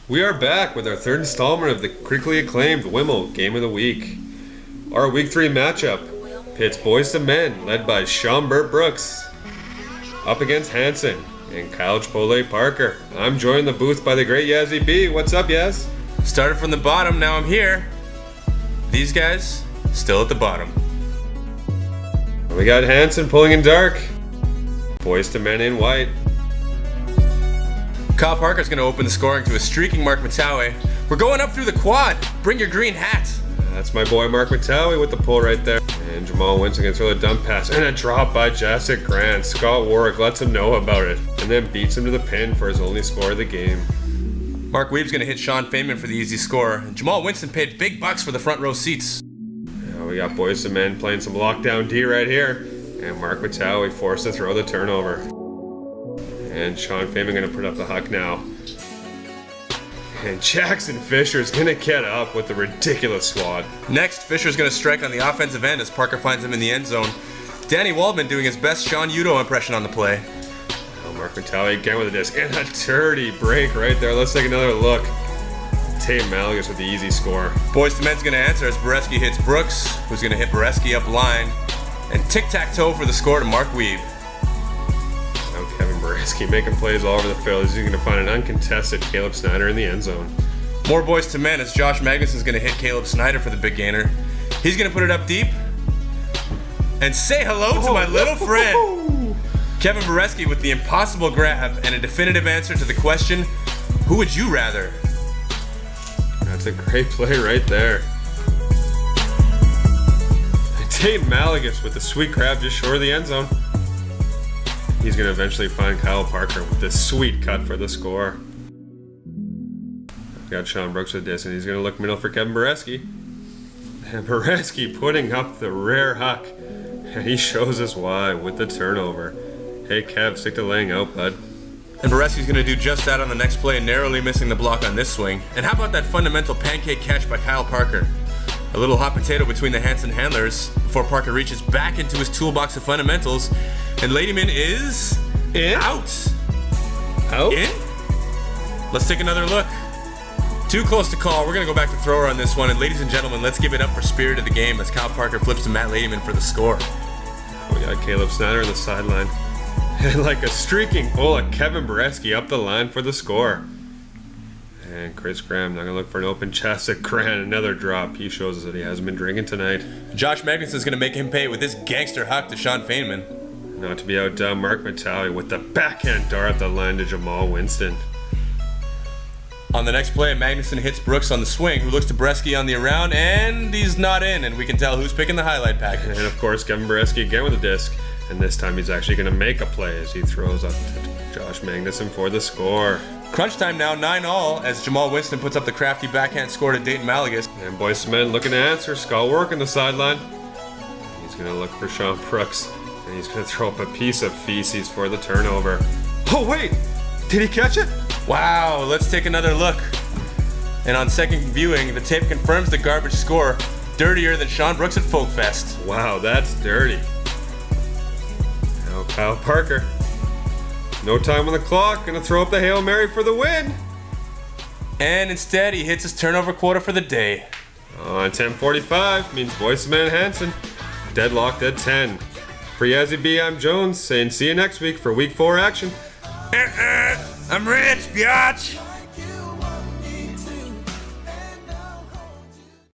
We are back with our third installment of the critically acclaimed WIMIUL Game of the Week. Our Week 3 matchup pits Boyz II Men, led by Sean Burt Brooks, up against Hanson and Kyle Chipotle Parker. I'm joined in the booth by the great Yazzie B. What's up, Yaz? Started from the bottom, now I'm here. These guys, still at the bottom. We got Hanson pulling in dark, Boyz II Men in white. Kyle Parker's going to open the scoring to a streaking Mark Matawe. We're going up through the quad. Bring your green hat. That's my boy Mark Matawe with the pull right there. And Jamal Winston gonna throw the dump pass and a drop by Jessic Grant. Scott Warwick lets him know about it and then beats him to the pin for his only score of the game. Mark Weeb's going to hit Sean Feynman for the easy score. Jamal Winston paid big bucks for the front row seats. We got Boyz II Men playing some lockdown D right here. And Mark Matawe forced to throw the turnover. And Sean Feynman gonna put up the huck now. And Jackson Fisher's gonna get up with the ridiculous swat. Next, Fisher's going to strike on the offensive end as Parker finds him in the end zone. Danny Waldman doing his best Sean Udo impression on the play. Mark Matawe again with a disc and a dirty break right there. Let's take another look. Tate Malagas with the easy score. Boyz II Men's going to answer as Boreski hits Brooks, who's going to hit Boreski up line. And tic-tac-toe for the score to Mark Weeb. Now Kevin Boreski making plays all over the field. He's going to find an uncontested Caleb Snyder in the end zone. More Boyz II Men as Josh Magnuson's going to hit Caleb Snyder for the big gainer. He's going to put it up deep. And say hello to my little friend. Kevin Boreski with the impossible grab and a definitive answer to the question, who would you rather? That's a great play right there. Tate Malagas with the sweet grab just short of the end zone. He's going to eventually find Kyle Parker with this sweet cut for the score. Got Sean Brooks with this, and he's going to look middle for Kevin Boreski. And Boreski putting up the rare huck. And he shows us why with the turnover. Hey Kev, stick to laying out, bud. And Boreski's going to do just that on the next play, narrowly missing the block on this swing. And how about that fundamental pancake catch by Kyle Parker? A little hot potato between the Hanson handlers before Parker reaches back into his toolbox of fundamentals. And Ladyman is out. Out? In? Let's take another look. Too close to call. We're going to go back to thrower on this one. And ladies and gentlemen, let's give it up for spirit of the game as Kyle Parker flips to Matt Ladyman for the score. We got Caleb Snyder on the sideline. And like a streaking bullet, Kevin Boreski up the line for the score. And Chris Graham not going to look for an open chest at Grant. Another drop. He shows us that he hasn't been drinking tonight. Josh Magnuson's going to make him pay with this gangster huck to Sean Feynman. Not to be outdone, Mark Matawe with the backhand dart at the line to Jamal Winston. On the next play, Magnuson hits Brooks on the swing, who looks to Boreski on the around, and he's not in, and we can tell who's picking the highlight package. And of course, Kevin Boreski again with a disc. And this time he's actually going to make a play as he throws up to Josh Magnuson for the score. Crunch time now, 9-all, as Jamal Winston puts up the crafty backhand score to Dayton Malagas. And Boyz II Men looking to answer. Scott Warwick on the sideline. He's going to look for Sean Brooks. And he's going to throw up a piece of feces for the turnover. Oh, wait! Did he catch it? Wow, let's take another look. And on second viewing, the tape confirms the garbage score. Dirtier than Sean Brooks at Folk Fest. Wow, that's dirty. Now Kyle Parker. No time on the clock. Going to throw up the Hail Mary for the win. And instead, he hits his turnover quota for the day. On 10:45 means Boyz II Men and Hanson deadlocked at 10. For Yazzie B, I'm Jones, saying see you next week for Week 4 action. I'm rich, biatch.